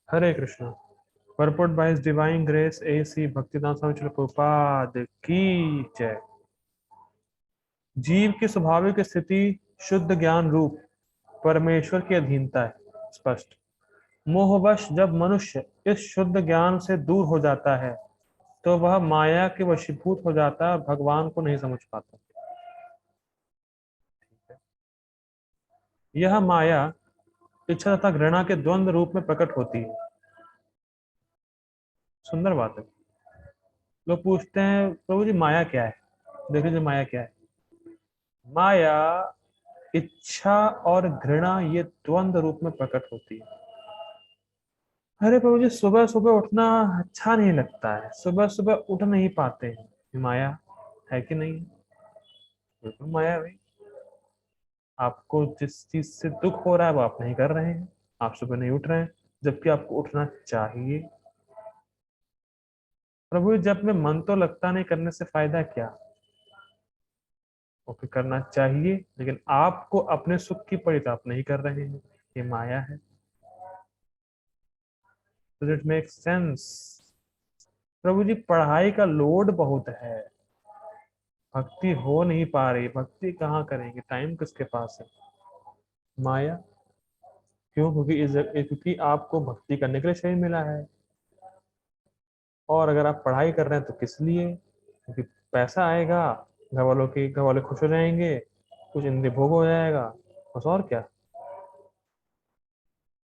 Hare Krishna. Purport by His Divine Grace A.C. Bhaktivedanta Swami Srila Prabhupada की जय। जीव की स्वाभाविक स्थिति शुद्ध ज्ञान रूप परमेश्वर की अधीनता है। स्पष्ट। मोहवश जब मनुष्य इस शुद्ध ज्ञान से दूर हो जाता है तो वह माया के वशीभूत हो जाता है और भगवान को नहीं समझ पाता। यह माया इच्छा तथा घृणा के द्वंद्व रूप में प्रकट होती है। सुंदर बात है। लोग पूछते हैं प्रभु जी माया क्या है। देख लीजिए माया क्या है। माया इच्छा और घृणा ये द्वंद्व रूप में प्रकट होती है। अरे प्रभु जी सुबह सुबह उठना अच्छा नहीं लगता है, सुबह सुबह उठ नहीं पाते हैं, ये माया है कि नहीं? बिल्कुल माया है भाई। आपको जिस चीज से दुख हो रहा है वो आप नहीं कर रहे हैं, आप सुबह नहीं उठ रहे हैं जबकि आपको उठना चाहिए। प्रभु जी जब में मन तो लगता नहीं, करने से फायदा क्या? ओके करना चाहिए, लेकिन आपको अपने सुख की पड़ी तो आप नहीं कर रहे हैं, ये माया है। Does it make sense? प्रभु जी पढ़ाई का लोड बहुत है, भक्ति हो नहीं पा रही, भक्ति कहाँ करेंगे, टाइम किसके पास है? माया। क्यों? क्योंकि आपको भक्ति करने के लिए शरीर मिला है। और अगर आप पढ़ाई कर रहे हैं तो किस लिए? क्योंकि पैसा आएगा, घर वाले खुश हो जाएंगे, कुछ इंद्रिय भोग हो जाएगा, बस। और क्या?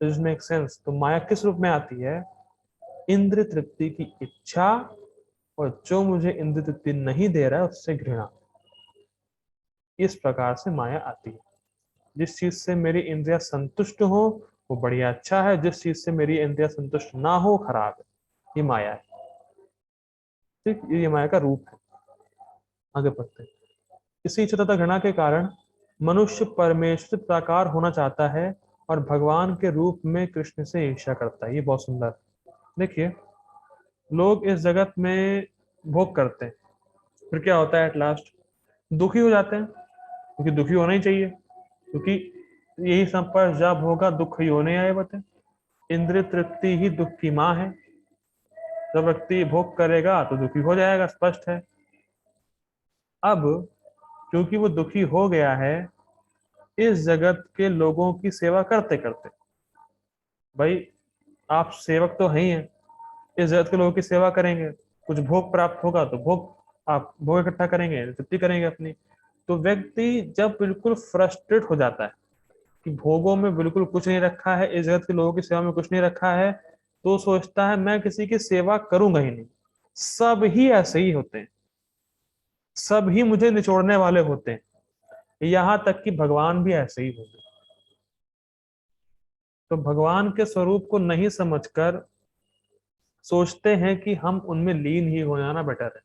Make sense? तो माया किस रूप में आती है? इंद्र तृप्ति की इच्छा, और जो मुझे इंद्र तृप्ति नहीं दे रहा है उससे घृणा। इस प्रकार से माया आती है। जिस चीज से मेरी इंद्रिया संतुष्ट हो वो बढ़िया अच्छा है, जिस चीज से मेरी इंद्रिया संतुष्ट ना हो खराब है। ये माया है। ठीक, ये माया का रूप है। आगे बढ़ते हैं। इसी इच्छा तथा घृणा के कारण मनुष्य परमेश्वर साकार होना चाहता है और भगवान के रूप में कृष्ण से ईर्ष्या करता है। ये बहुत सुंदर। देखिए, लोग इस जगत में भोग करते हैं, फिर क्या होता है? एट लास्ट दुखी हो जाते हैं, क्योंकि दुखी होना ही चाहिए, क्योंकि यही संपर्श जब होगा दुख ही होने आए बते। इंद्रिय तृप्ति ही दुख की माँ है। जब व्यक्ति भोग करेगा तो दुखी हो जाएगा, स्पष्ट है। अब क्योंकि वो दुखी हो गया है, इस जगत के लोगों की सेवा करते करते, भाई आप सेवक तो हैं ही हैं, इस जगत के लोगों की सेवा करेंगे, कुछ भोग प्राप्त होगा तो भोग, आप भोग इकट्ठा करेंगे, तृप्ति करेंगे अपनी। तो व्यक्ति जब बिल्कुल फ्रस्ट्रेट हो जाता है कि भोगों में बिल्कुल कुछ नहीं रखा है, इस जगत के लोगों की सेवा में कुछ नहीं रखा है, तो सोचता है मैं किसी की सेवा करूंगा ही नहीं। सब ही ऐसे ही होते हैं, सब ही मुझे निचोड़ने वाले होते हैं, यहां तक कि भगवान भी ऐसे ही होते हैं। तो भगवान के स्वरूप को नहीं समझकर सोचते हैं कि हम उनमें लीन ही हो जाना बेटर है।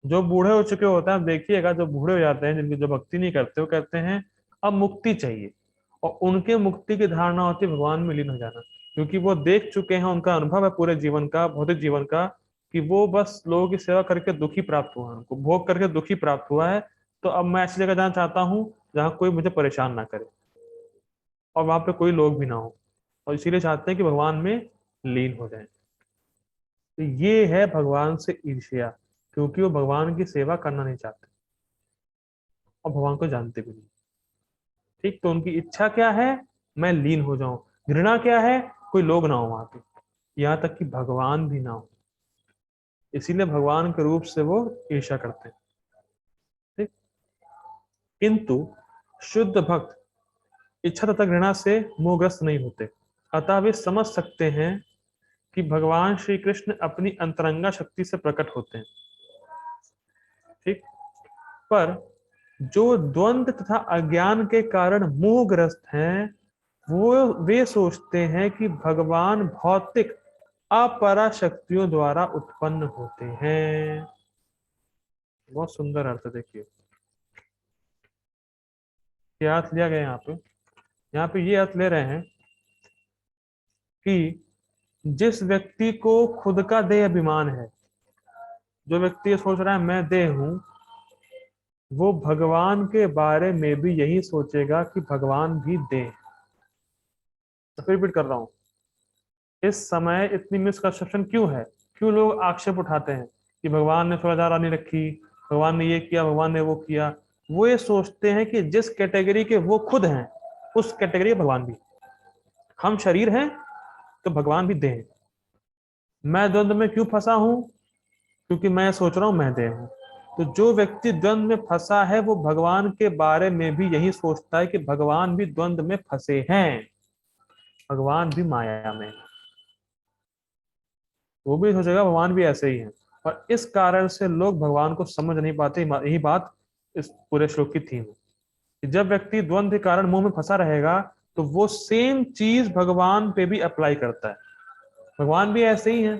जो बूढ़े हो चुके होते हैं, आप देखिएगा, जो बूढ़े हो जाते हैं, जिनकी जो भक्ति नहीं करते, वो कहते हैं अब मुक्ति चाहिए, और उनके मुक्ति की धारणा होती है भगवान में लीन हो जाना, क्योंकि वो देख चुके हैं, उनका अनुभव है पूरे जीवन का, भौतिक जीवन का, कि वो बस लोगों की सेवा करके दुखी प्राप्त हुआ है, उनको भोग करके दुखी प्राप्त हुआ है। तो अब मैं ऐसी जगह जाना चाहता हूँ जहाँ कोई मुझे परेशान ना करे और वहां पे कोई लोग भी ना हो, और इसीलिए चाहते हैं कि भगवान में लीन हो जाए। तो ये है भगवान से ईर्ष्या, क्योंकि वो भगवान की सेवा करना नहीं चाहते और भगवान को जानते भी नहीं। ठीक, तो उनकी इच्छा क्या है? मैं लीन हो जाऊं। घृणा क्या है? कोई लोग ना हो वहां पे, यहाँ तक कि भगवान भी ना हो। इसीलिए भगवान के रूप से वो ईर्ष्या करते हैं। ठीक, किंतु शुद्ध भक्त इच्छा तथा घृणा से मोहग्रस्त नहीं होते, अतः वे समझ सकते हैं कि भगवान श्री कृष्ण अपनी अंतरंगा शक्ति से प्रकट होते हैं। ठीक, पर जो द्वंद्व तथा अज्ञान के कारण मोहग्रस्त हैं, वो वे सोचते हैं कि भगवान भौतिक अपरा शक्तियों द्वारा उत्पन्न होते हैं। बहुत सुंदर अर्थ है, देखिए क्या अर्थ लिया गया यहाँ पे। यहाँ पे ये अर्थ ले रहे हैं कि जिस व्यक्ति को खुद का देह अभिमान है, जो व्यक्ति ये सोच रहा है मैं देह हूं, वो भगवान के बारे में भी यही सोचेगा कि भगवान भी देह। तो फिर रिपीट कर रहा हूं, इस समय इतनी मिसकंसेप्शन क्यों है? क्यों लोग आक्षेप उठाते हैं कि भगवान ने 16,000 रानी रखी, भगवान ने ये किया, भगवान ने वो किया? वो ये सोचते हैं कि जिस कैटेगरी के वो खुद हैं उस कैटेगरी के भगवान भी। हम शरीर हैं तो भगवान भी देह हैं। मैं द्वंद्व में क्यों फंसा हूं? क्योंकि मैं सोच रहा हूं मैं देह हूं। तो जो व्यक्ति द्वंद्व में फंसा है वो भगवान के बारे में भी यही सोचता है कि भगवान भी द्वंद्व में फंसे हैं, भगवान भी माया में, वो भी सोचेगा भगवान भी ऐसे ही है। और इस कारण से लोग भगवान को समझ नहीं पाते। यही बात इस पूरे श्लोक की थीम है कि जब व्यक्ति द्वंद्व के कारण मोह में फंसा रहेगा तो वो सेम चीज भगवान पे भी अप्लाई करता है। भगवान भी ऐसे ही है,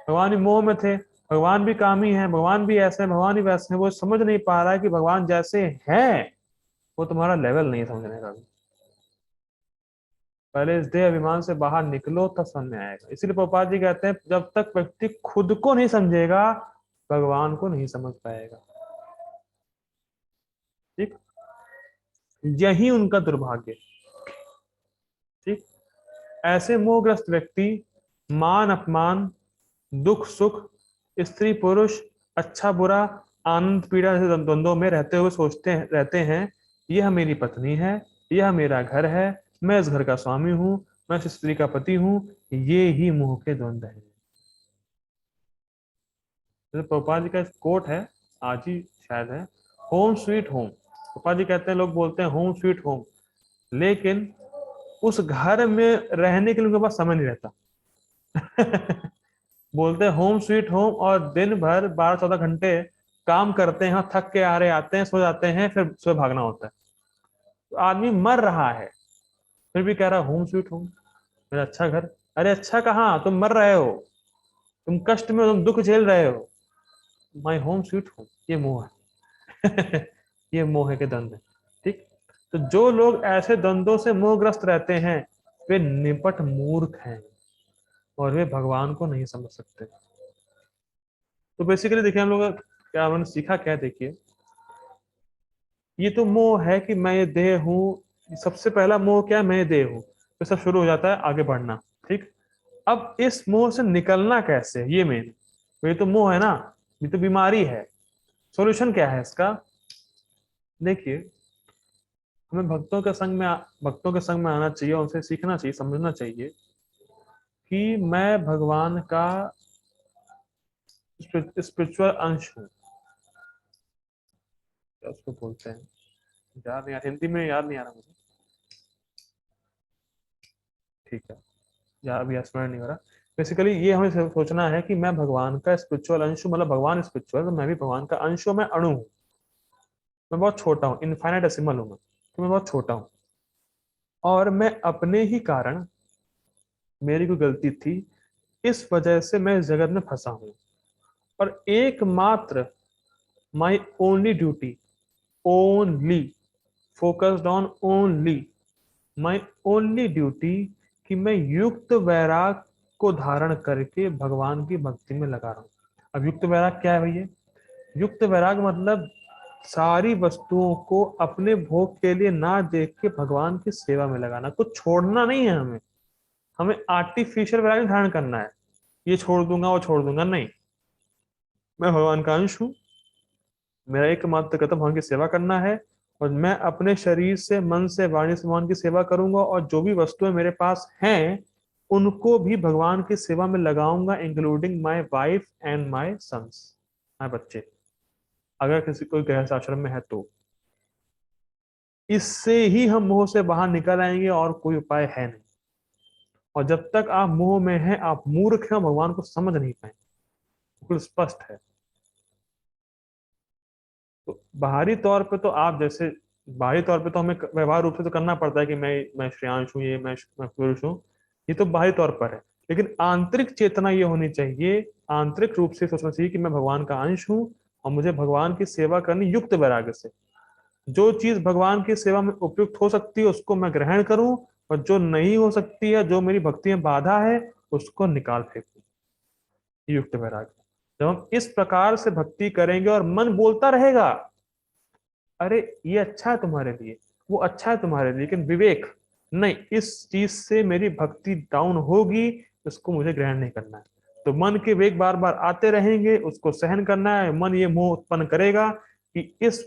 भगवान भी मोह में थे, भगवान भी कामी है, भगवान भी ऐसे है, भगवान भी वैसे है। वो समझ नहीं पा रहा है कि भगवान जैसे है वो तुम्हारा लेवल नहीं है समझने का भी। पहले इस देह अभिमान से बाहर निकलो तब समझ में आएगा। इसीलिए प्रभुपाद जी कहते हैं जब तक व्यक्ति खुद को नहीं समझेगा भगवान को नहीं समझ पाएगा। ठीक, यही उनका दुर्भाग्य। ठीक, ऐसे मोहग्रस्त व्यक्ति मान अपमान, दुख सुख, स्त्री पुरुष, अच्छा बुरा, आनंद पीड़ा जैसे द्वंद्वों में रहते हुए रहते हैं यह मेरी पत्नी है, यह मेरा घर है, मैं इस घर का स्वामी हूँ, मैं इस स्त्री का पति हूँ। ये ही मोह के द्वंद्व है। जैसे प्रभुपाद जी का कोट है, आज ही शायद है, home sweet home. Prabhupada ji कहते हैं लोग बोलते हैं होम स्वीट होम, लेकिन उस घर में रहने के लिए उनके पास समय नहीं रहता। बोलते हैं होम स्वीट होम और दिन भर 12-14 घंटे काम करते हैं, थक के आ रहे आते हैं, सो जाते हैं, फिर सुबह भागना होता है। तो आदमी मर रहा है फिर भी कह रहा है होम स्वीट होम, मेरा अच्छा घर। अरे अच्छा कहाँ, तुम मर रहे हो, तुम कष्ट में हो, तुम दुख झेल रहे हो। माई होम स्वीट होम, ये मोह है। ये मोह के द्वंद्व है। ठीक, तो जो लोग ऐसे द्वंद्वों से मोहग्रस्त रहते हैं वे निपट मूर्ख हैं और वे भगवान को नहीं समझ सकते। तो बेसिकली देखिए हम लोग क्या हमने सीखा क्या है, देखिए ये तो मोह है कि मैं ये देह हूँ। सबसे पहला मोह क्या है, मैं ये देह हूँ, तो सब शुरू हो जाता है आगे बढ़ना। ठीक, अब इस मोह से निकलना कैसे, ये मेन, तो ये तो मोह है ना, ये तो बीमारी है। सॉल्यूशन क्या है इसका? देखिए हमें भक्तों के संग में आना चाहिए, उनसे सीखना चाहिए, समझना चाहिए कि मैं भगवान का स्पिरिचुअल अंश हूँ। क्या उसको बोलते हैं, याद नहीं, हिंदी में याद नहीं आ रहा मुझे। ठीक है, या अभी स्मरण नहीं हो रहा। बेसिकली ये हमें सोचना है कि मैं भगवान का स्पिरिचुअल अंश हूँ, मतलब भगवान स्पिरिचुअल तो मैं भी भगवान का अंश हूँ, मैं अणु हूँ, मैं बहुत छोटा हूँ, इनफाइनाइटेसिमल हूँ मैं, तो मैं बहुत छोटा हूँ। और मैं अपने ही कारण, मेरी कोई गलती थी, इस वजह से मैं इस जगत में फंसा हूँ। और एकमात्र my only duty, only focused on only my only duty, कि मैं युक्त वैराग को धारण करके भगवान की भक्ति में लगा रहा हूँ। अब युक्त वैराग क्या है भैया? युक्त वैराग मतलब सारी वस्तुओं को अपने भोग के लिए ना देख के भगवान की सेवा में लगाना। कुछ छोड़ना नहीं है हमें, हमें आर्टिफिशियल वैराग धारण करना है, ये छोड़ दूंगा वो छोड़ दूंगा, नहीं। मैं भगवान का अंश हूँ, मेरा एकमात्र कर्तव्य भगवान की सेवा करना है, और मैं अपने शरीर से, मन से, वाणी से भगवान की सेवा करूंगा, और जो भी वस्तुएं मेरे पास हैं उनको भी भगवान की सेवा में लगाऊंगा, including my wife and my sons, my बच्चे, अगर किसी कोई गृहस्थ आश्रम में है तो। इससे ही हम मोह से बाहर निकल आएंगे, और कोई उपाय है नहीं। और जब तक आप मोह में हैं आप मूर्ख हैं, भगवान को समझ नहीं पाए, बिल्कुल स्पष्ट है। तो बाहरी तौर पे तो आप जैसे, बाहरी तौर पे तो हमें व्यवहार रूप से तो करना पड़ता है कि मैं श्रेयांश हूँ, ये मैं पुरुष हूँ, ये तो बाहरी तौर पर है। लेकिन आंतरिक चेतना ये होनी चाहिए, आंतरिक रूप से सोचना चाहिए कि मैं भगवान का अंश हूँ और मुझे भगवान की सेवा करनी युक्त वैराग्य से। जो चीज भगवान की सेवा में उपयुक्त हो सकती है उसको मैं ग्रहण करूं, और जो नहीं हो सकती है, जो मेरी भक्ति में बाधा है, उसको निकाल फेंकूं। युक्त वैराग्य। जब हम इस प्रकार से भक्ति करेंगे और मन बोलता रहेगा अरे ये अच्छा है तुम्हारे लिए, वो अच्छा है तुम्हारे लिए, लेकिन विवेक नहीं, इस चीज से मेरी भक्ति डाउन होगी, इसको मुझे ग्रहण नहीं करना है। तो मन के वेग बार बार आते रहेंगे, उसको सहन करना है। मन ये मोह उत्पन्न करेगा कि इस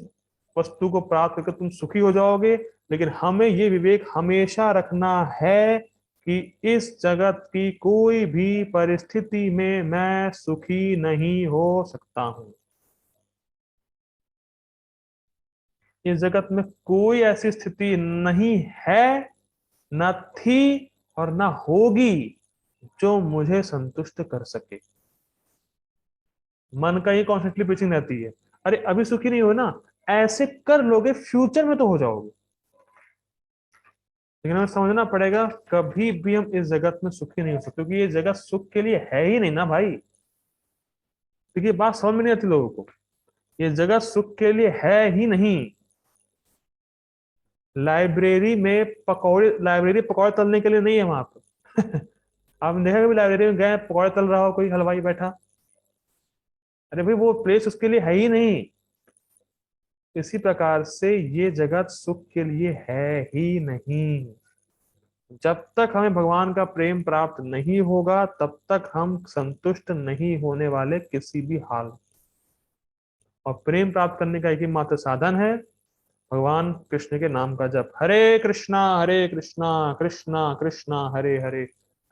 वस्तु को प्राप्त करके तुम सुखी हो जाओगे, लेकिन हमें ये विवेक हमेशा रखना है कि इस जगत की कोई भी परिस्थिति में मैं सुखी नहीं हो सकता हूं। इस जगत में कोई ऐसी स्थिति नहीं है, न थी और न होगी जो मुझे संतुष्ट कर सके। मन का ये कॉन्स्टेंटली पिचिंग रहती है, अरे अभी सुखी नहीं हो ना, ऐसे कर लोगे फ्यूचर में तो हो जाओगे। लेकिन हमें समझना पड़ेगा कभी भी हम इस जगत में सुखी नहीं हो सकते, क्योंकि ये जगत सुख के लिए है ही नहीं ना भाई। देखिए बात समझ में नहीं आती लोगों को, ये जगत सुख के लिए है ही नहीं। लाइब्रेरी पकौड़े तलने के लिए नहीं है वहां पर। आपने देखा कभी लाइब्रेरी में गए, पकौड़े तल रहा हो कोई हलवाई बैठा? अरे भाई वो प्लेस उसके लिए है ही नहीं। इसी प्रकार से ये जगत सुख के लिए है ही नहीं। जब तक हमें भगवान का प्रेम प्राप्त नहीं होगा तब तक हम संतुष्ट नहीं होने वाले किसी भी हाल में। और प्रेम प्राप्त करने का एक ही मात्र साधन है भगवान कृष्ण के नाम का जप। हरे कृष्णा कृष्णा कृष्णा हरे हरे,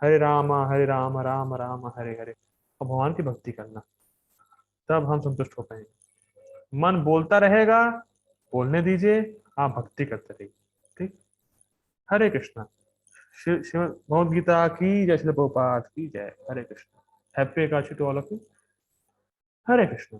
हरे राम राम राम हरे हरे। और भगवान की भक्ति करना, तब हम संतुष्ट हो पाएंगे। मन बोलता रहेगा, बोलने दीजिए, आप भक्ति करते रहिए। ठीक। हरे कृष्णा। शिव भगवद गीता की जय, श्रील प्रभुपाद की जय। Hare Krishna. Happy Ekadashi to all of you. Hare Krishna.